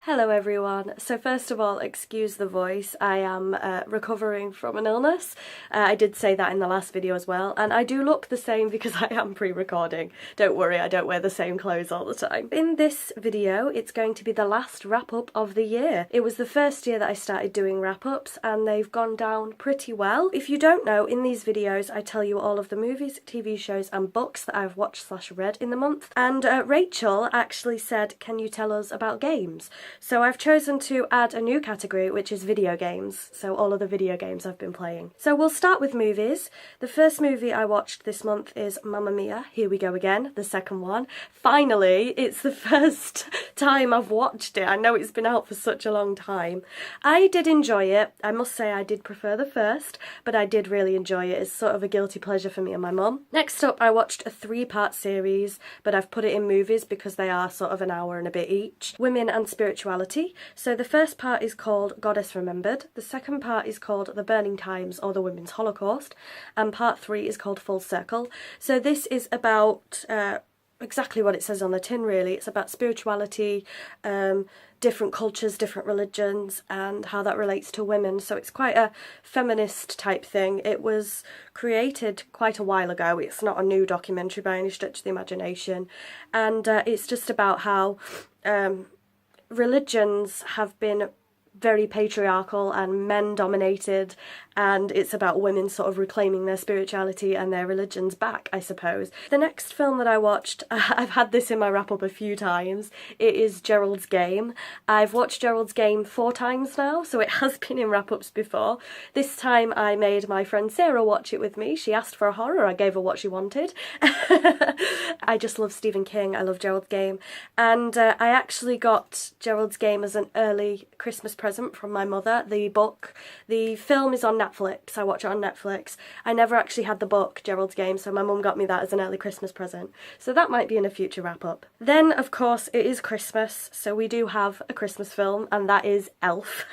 Hello everyone. So first of all, excuse the voice. I am recovering from an illness. I did say that in the last video as well, and I do look the same because I am pre-recording. Don't worry, I don't wear the same clothes all the time. In this video, it's going to be the last wrap-up of the year. It was the first year that I started doing wrap-ups, and they've gone down pretty well. If you don't know, in these videos I tell you all of the movies, TV shows and books that I've watched/read in the month, and Rachel actually said, can you tell us about games? So I've chosen to add a new category, which is video games, so all of the video games I've been playing. So we'll start with movies. The first movie I watched this month is Mamma Mia, Here We Go Again, the second one. Finally, it's the first time I've watched it. I know it's been out for such a long time. I did enjoy it. I must say I did prefer the first, but I did really enjoy it. It's sort of a guilty pleasure for me and my mum. Next up, I watched a 3-part series, but I've put it in movies because they are sort of an hour and a bit each. Women and Spirituality. So the first part is called Goddess Remembered, the second part is called The Burning Times or the Women's Holocaust, and part 3 is called Full Circle. So this is about exactly what it says on the tin really. It's about spirituality, different cultures, different religions, and how that relates to women. So it's quite a feminist type thing. It was created quite a while ago. It's not a new documentary by any stretch of the imagination, and it's just about how religions have been very patriarchal and men dominated, and it's about women sort of reclaiming their spirituality and their religions back, I suppose. The next film that I watched, I've had this in my wrap-up a few times, it is Gerald's Game. I've watched Gerald's Game 4 times now, so it has been in wrap-ups before. This time I made my friend Sarah watch it with me. She asked for a horror, I gave her what she wanted. I just love Stephen King, I love Gerald's Game, and I actually got Gerald's Game as an early Christmas present from my mother. The book, the film is on Netflix. I watch it on Netflix. I never actually had the book, Gerald's Game, so my mum got me that as an early Christmas present. So that might be in a future wrap-up. Then, of course, it is Christmas, so we do have a Christmas film, and that is Elf.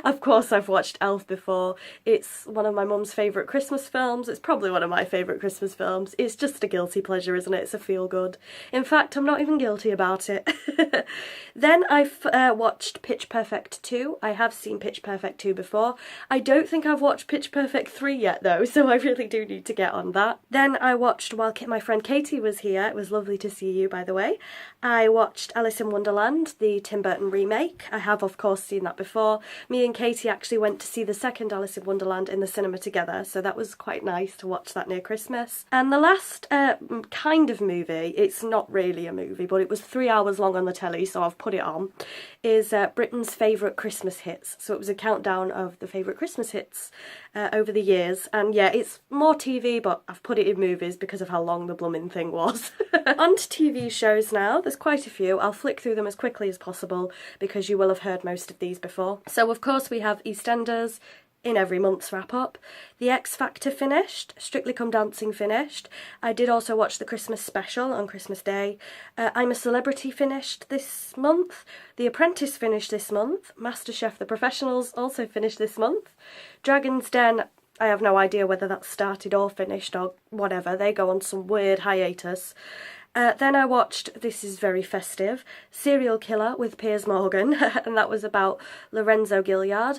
Of course, I've watched Elf before. It's one of my mum's favourite Christmas films. It's probably one of my favourite Christmas films. It's just a guilty pleasure, isn't it? It's a feel-good. In fact, I'm not even guilty about it. Then I've watched Pitch Perfect 2. I have seen Pitch Perfect 2 before. I don't think I've watched Pitch Perfect 3 yet though, so I really do need to get on that. Then I watched, while my friend Katie was here, it was lovely to see you by the way, I watched Alice in Wonderland, the Tim Burton remake. I have of course seen that before. Me and Katie actually went to see the second Alice in Wonderland in the cinema together, so that was quite nice to watch that near Christmas. And the last kind of movie, it's not really a movie, but it was 3 hours long on the telly, so I've put it on, is Britain's Favourite Christmas Hits. So it was a countdown of the favourite Christmas hits over the years, and yeah, it's more TV, but I've put it in movies because of how long the blooming thing was. On to TV shows now. There's quite a few. I'll flick through them as quickly as possible because you will have heard most of these before. So of course we have EastEnders in every month's wrap-up. The X Factor finished, Strictly Come Dancing finished. I did also watch the Christmas special on Christmas Day. I'm a Celebrity finished this month. The Apprentice finished this month. MasterChef The Professionals also finished this month. Dragon's Den, I have no idea whether that started or finished or whatever. They go on some weird hiatus. Then I watched, this is very festive, Serial Killer with Piers Morgan, and that was about Lorenzo Gilyard.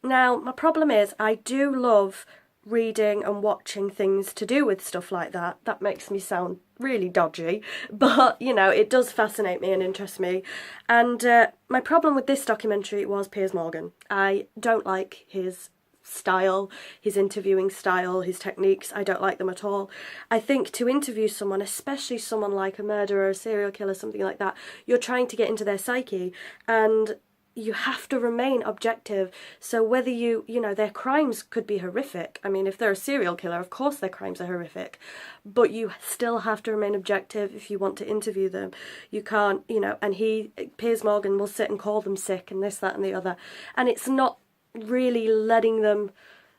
Now, my problem is I do love reading and watching things to do with stuff like that. That makes me sound really dodgy, but, you know, it does fascinate me and interest me. And my problem with this documentary was Piers Morgan. I don't like his style, his interviewing style, his techniques. I don't like them at all. I think to interview someone, especially someone like a murderer, a serial killer, something like that, you're trying to get into their psyche, and you have to remain objective. So whether you know, their crimes could be horrific. I mean, if they're a serial killer, of course their crimes are horrific. But you still have to remain objective if you want to interview them. You can't, you know, and Piers Morgan will sit and call them sick and this, that and the other. And it's not really letting them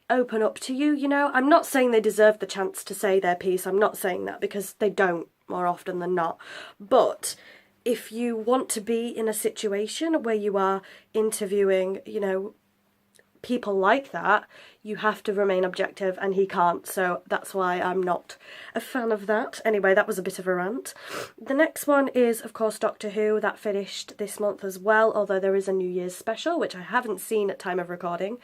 open up to you, you know. I'm not saying they deserve the chance to say their piece. I'm not saying that, because they don't more often than not. But if you want to be in a situation where you are interviewing, you know, people like that, you have to remain objective, and he can't, so that's why I'm not a fan of that. Anyway, that was a bit of a rant. The next one is, of course, Doctor Who. That finished this month as well, although there is a New Year's special, which I haven't seen at time of recording.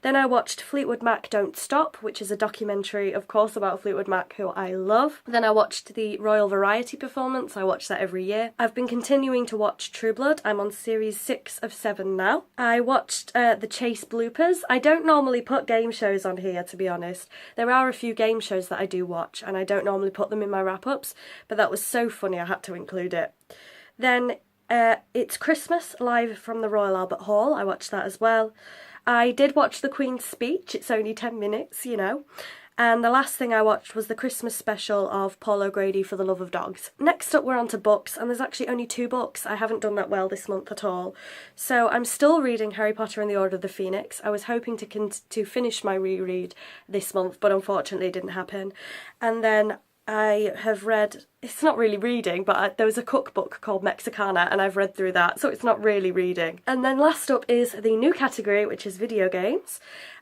Then I watched Fleetwood Mac Don't Stop, which is a documentary, of course, about Fleetwood Mac, who I love. Then I watched the Royal Variety performance. I watch that every year. I've been continuing to watch True Blood. I'm on series 6 of 7 now. I watched the Chase bloopers. I don't normally put game shows on here, to be honest. There are a few game shows that I do watch, and I don't normally put them in my wrap-ups, but that was so funny I had to include it. Then It's Christmas, live from the Royal Albert Hall. I watched that as well. I did watch the Queen's speech. It's only 10 minutes, you know. And the last thing I watched was the Christmas special of Paul O'Grady, For the Love of Dogs. Next up, we're on to books, and there's actually only 2 books. I haven't done that well this month at all. So I'm still reading Harry Potter and the Order of the Phoenix. I was hoping to finish my reread this month, but unfortunately it didn't happen. And then I have read, it's not really reading, but there was a cookbook called Mexicana, and I've read through that, so it's not really reading. And then last up is the new category, which is video games.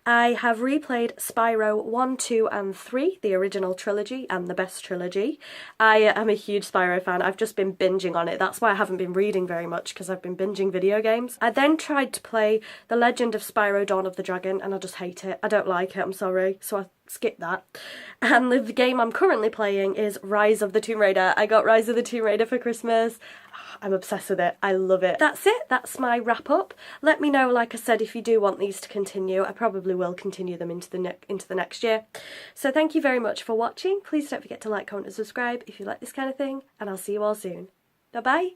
I have replayed Spyro 1, 2 and 3, the original trilogy and the best trilogy. I am a huge Spyro fan. I've just been binging on it. That's why I haven't been reading very much, because I've been binging video games. I then tried to play The Legend of Spyro Dawn of the Dragon, and I just hate it. I don't like it, I'm sorry, so I skipped that. And the game I'm currently playing is Rise of the Tomb Raider. I got Rise of the Tomb Raider for Christmas. I'm obsessed with it. I love it. That's it. That's my wrap up. Let me know, like I said, if you do want these to continue. I probably will continue them into the next year. So thank you very much for watching. Please don't forget to like, comment and subscribe if you like this kind of thing, and I'll see you all soon. Bye bye.